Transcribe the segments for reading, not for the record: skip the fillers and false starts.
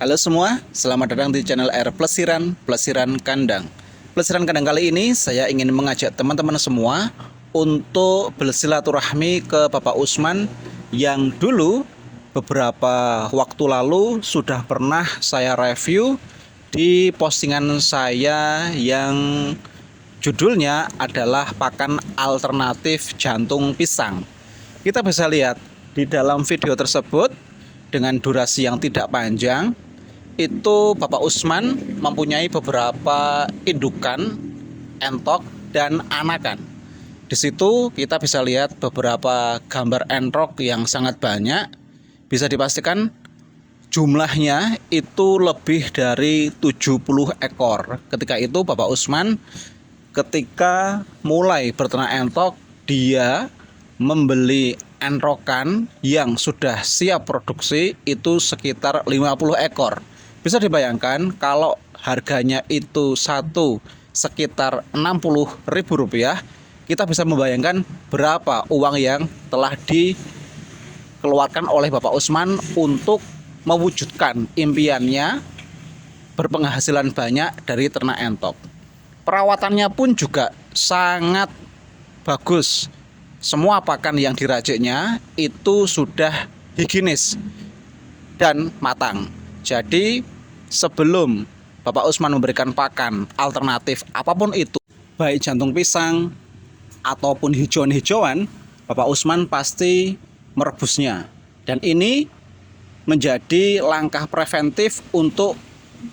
Halo semua, selamat datang di channel R Plesiran Kandang. Plesiran Kandang kali ini saya ingin mengajak teman-teman semua untuk bersilaturahmi ke Bapak Usman yang dulu beberapa waktu lalu sudah pernah saya review di postingan saya yang judulnya adalah pakan alternatif jantung pisang. Kita bisa lihat di dalam video tersebut dengan durasi yang tidak panjang, itu Bapak Usman mempunyai beberapa indukan, entok, dan anakan. Di situ kita bisa lihat beberapa gambar entok yang sangat banyak. Bisa dipastikan jumlahnya itu lebih dari 70 ekor. Ketika itu Bapak Usman ketika mulai berternak entok, dia membeli entrokan yang sudah siap produksi itu sekitar 50 ekor. Bisa dibayangkan kalau harganya itu satu sekitar Rp60.000, kita bisa membayangkan berapa uang yang telah dikeluarkan oleh Bapak Usman untuk mewujudkan impiannya berpenghasilan banyak dari ternak entok. Perawatannya pun juga sangat bagus. Semua pakan yang diraciknya itu sudah higienis dan matang. Jadi sebelum Bapak Usman memberikan pakan alternatif apapun itu, baik jantung pisang ataupun hijauan-hijauan, Bapak Usman pasti merebusnya. Dan ini menjadi langkah preventif untuk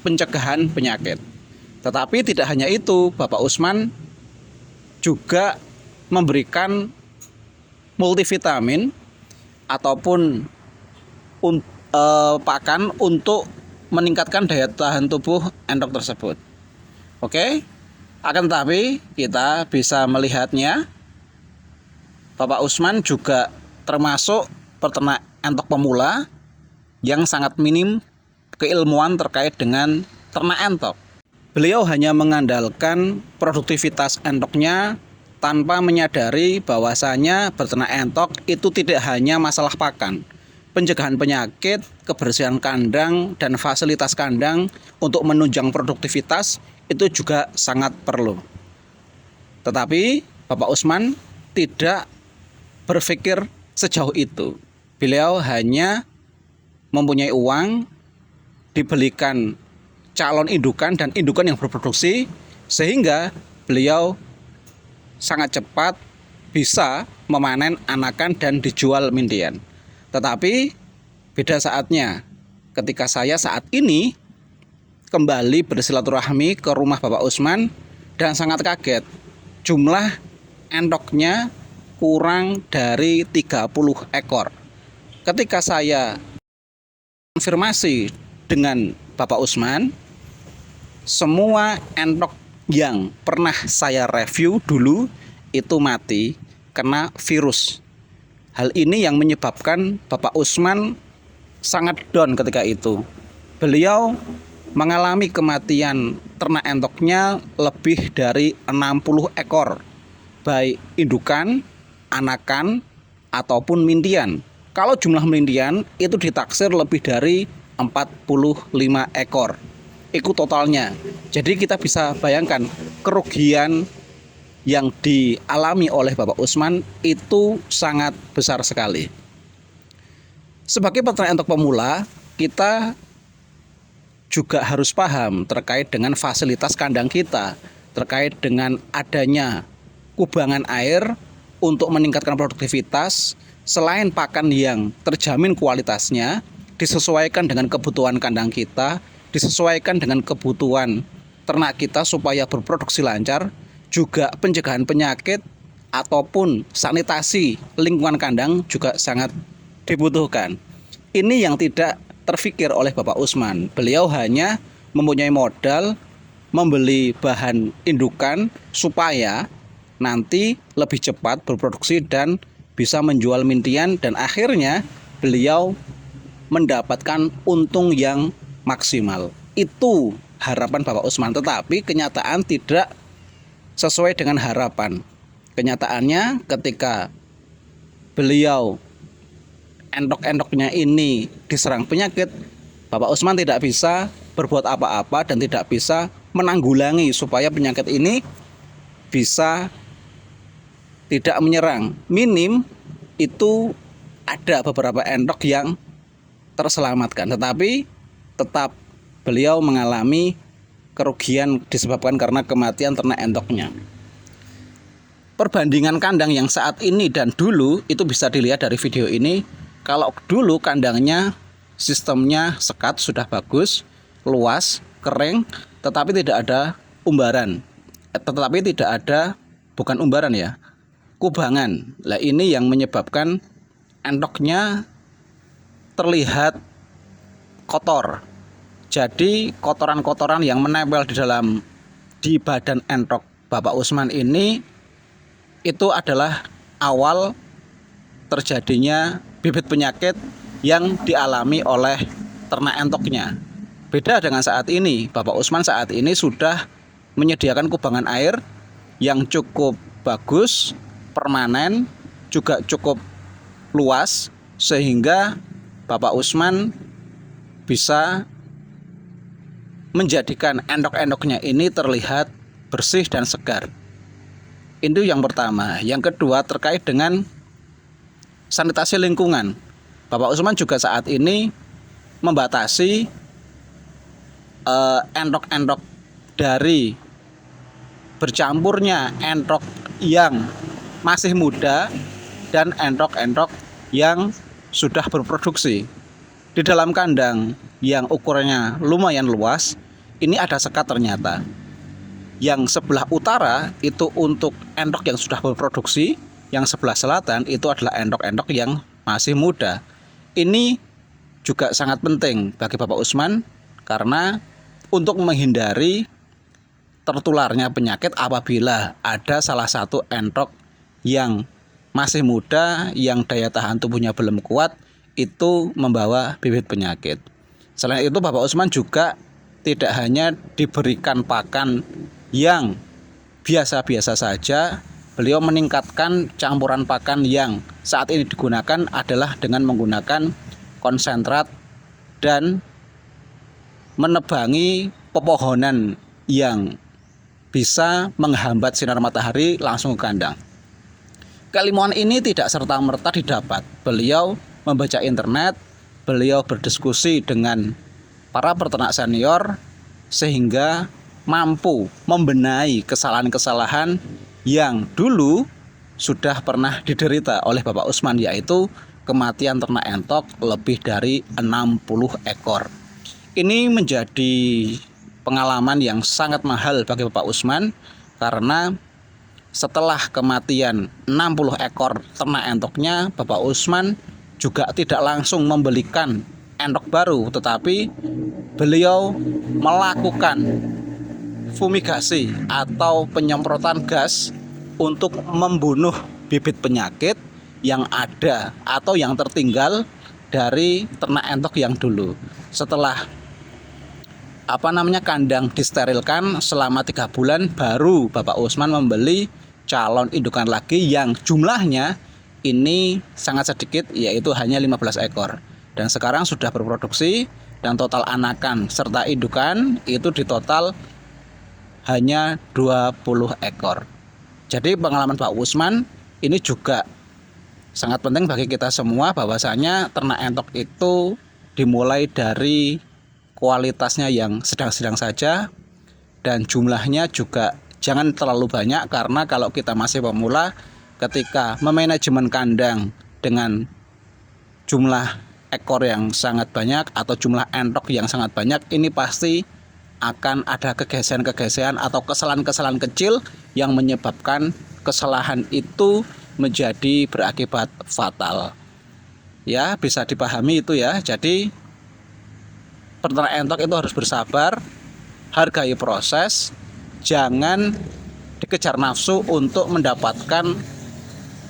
pencegahan penyakit. Tetapi tidak hanya itu, Bapak Usman juga memberikan multivitamin ataupun pakan untuk meningkatkan daya tahan tubuh entok tersebut. Oke, akan tetapi kita bisa melihatnya, Bapak Usman juga termasuk peternak entok pemula yang sangat minim keilmuan terkait dengan ternak entok. Beliau hanya mengandalkan produktivitas entoknya tanpa menyadari bahwasanya beternak entok itu tidak hanya masalah pakan. Pencegahan penyakit, kebersihan kandang, dan fasilitas kandang untuk menunjang produktivitas itu juga sangat perlu. Tetapi Bapak Usman tidak berpikir sejauh itu. Beliau hanya mempunyai uang, dibelikan calon indukan dan indukan yang berproduksi, sehingga beliau sangat cepat bisa memanen anakan dan dijual mindian. Tetapi beda saatnya ketika saya saat ini kembali bersilaturahmi ke rumah Bapak Usman dan sangat kaget. Jumlah entoknya kurang dari 30 ekor. Ketika saya konfirmasi dengan Bapak Usman, semua entok yang pernah saya review dulu itu mati kena virus. Hal ini yang menyebabkan Bapak Usman sangat down ketika itu. Beliau mengalami kematian ternak entoknya lebih dari 60 ekor, baik indukan, anakan, ataupun mindian. Kalau jumlah mindian itu ditaksir lebih dari 45 ekor. Itu totalnya. Jadi kita bisa bayangkan kerugian yang dialami oleh Bapak Usman itu sangat besar sekali. Sebagai peternak entok pemula, kita juga harus paham terkait dengan fasilitas kandang kita, terkait dengan adanya kubangan air untuk meningkatkan produktivitas. Selain pakan yang terjamin kualitasnya, disesuaikan dengan kebutuhan kandang kita, disesuaikan dengan kebutuhan ternak kita supaya berproduksi lancar. Juga pencegahan penyakit ataupun sanitasi lingkungan kandang juga sangat dibutuhkan. Ini yang tidak terfikir oleh Bapak Usman. Beliau hanya mempunyai modal membeli bahan indukan supaya nanti lebih cepat berproduksi dan bisa menjual mindian, dan akhirnya beliau mendapatkan untung yang maksimal. Itu harapan Bapak Usman, tetapi kenyataan tidak sesuai dengan harapan. Kenyataannya ketika beliau entok-entoknya ini diserang penyakit, Bapak Usman tidak bisa berbuat apa-apa dan tidak bisa menanggulangi supaya penyakit ini bisa tidak menyerang. Minim itu ada beberapa endok yang terselamatkan, tetapi tetap beliau mengalami kerugian disebabkan karena kematian ternak endoknya. Perbandingan kandang yang saat ini dan dulu itu bisa dilihat dari video ini. Kalau dulu kandangnya sistemnya sekat sudah bagus, luas, kering, tetapi tidak ada umbaran. Tetapi tidak ada, bukan umbaran ya, kubangan. Nah, ini yang menyebabkan endoknya terlihat kotor. Jadi kotoran-kotoran yang menempel di badan endok Bapak Usman ini itu adalah awal terjadinya bibit penyakit yang dialami oleh ternak endoknya. Beda dengan saat ini, Bapak Usman saat ini sudah menyediakan kubangan air yang cukup bagus, permanen, juga cukup luas, sehingga Bapak Usman bisa menjadikan endok-endoknya ini terlihat bersih dan segar. Itu yang pertama. Yang kedua terkait dengan sanitasi lingkungan. Bapak Usman juga saat ini membatasi endok-endok dari bercampurnya endok yang masih muda dan endok-endok yang sudah berproduksi. Di dalam kandang yang ukurannya lumayan luas, ini ada sekat ternyata. Yang sebelah utara itu untuk endok yang sudah berproduksi, yang sebelah selatan itu adalah endok-endok yang masih muda. Ini juga sangat penting bagi Bapak Usman karena untuk menghindari tertularnya penyakit apabila ada salah satu endok yang masih muda, yang daya tahan tubuhnya belum kuat, itu membawa bibit penyakit. Selain itu Bapak Usman juga tidak hanya diberikan pakan yang biasa-biasa saja, beliau meningkatkan campuran pakan yang saat ini digunakan adalah dengan menggunakan konsentrat dan menebangi pepohonan yang bisa menghambat sinar matahari langsung ke kandang. Keilmuan ini tidak serta-merta didapat. Beliau membaca internet, beliau berdiskusi dengan para peternak senior sehingga mampu membenahi kesalahan-kesalahan yang dulu sudah pernah diderita oleh Bapak Usman, yaitu kematian ternak entok lebih dari 60 ekor. Ini menjadi pengalaman yang sangat mahal bagi Bapak Usman karena setelah kematian 60 ekor ternak entoknya, Bapak Usman juga tidak langsung membelikan endok baru, tetapi beliau melakukan fumigasi atau penyemprotan gas untuk membunuh bibit penyakit yang ada atau yang tertinggal dari ternak entok yang dulu. Setelah kandang disterilkan selama 3 bulan, baru Bapak Usman membeli calon indukan lagi yang jumlahnya ini sangat sedikit, yaitu hanya 15 ekor. Dan sekarang sudah berproduksi dan total anakan serta indukan itu di total hanya 20 ekor. Jadi pengalaman Pak Usman ini juga sangat penting bagi kita semua, bahwasanya ternak entok itu dimulai dari kualitasnya yang sedang-sedang saja dan jumlahnya juga jangan terlalu banyak, karena kalau kita masih pemula, ketika memanajemen kandang dengan jumlah ekor yang sangat banyak atau jumlah entok yang sangat banyak, ini pasti akan ada kegeseran-kegeseran atau kesalahan-kesalahan kecil yang menyebabkan kesalahan itu menjadi berakibat fatal. Ya, bisa dipahami itu ya. Jadi peternak entok itu harus bersabar, hargai proses, jangan dikejar nafsu untuk mendapatkan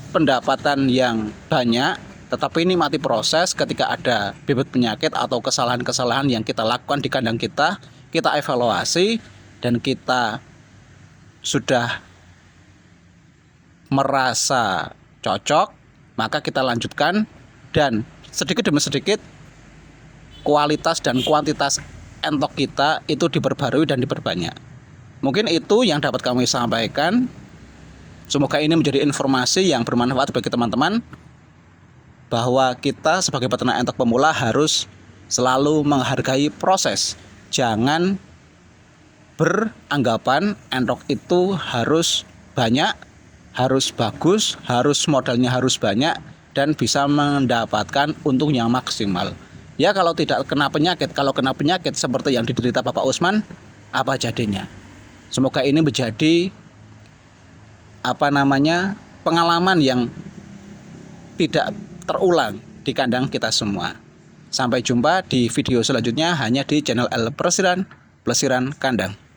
pendapatan yang banyak, tetapi ini mati proses. Ketika ada bibit penyakit atau kesalahan-kesalahan yang kita lakukan di kandang kita evaluasi dan kita sudah merasa cocok, maka kita lanjutkan dan sedikit demi sedikit kualitas dan kuantitas entok kita itu diperbarui dan diperbanyak. Mungkin itu yang dapat kami sampaikan. Semoga ini menjadi informasi yang bermanfaat bagi teman-teman, bahwa kita sebagai peternak entok pemula harus selalu menghargai proses. Jangan beranggapan entok itu harus banyak, harus bagus, harus modalnya harus banyak, dan bisa mendapatkan untung yang maksimal. Ya kalau tidak kena penyakit, kalau kena penyakit seperti yang diderita Bapak Usman, apa jadinya? Semoga ini menjadi pengalaman yang tidak terulang di kandang kita semua. Sampai jumpa di video selanjutnya hanya di channel El Pelesiran Kandang.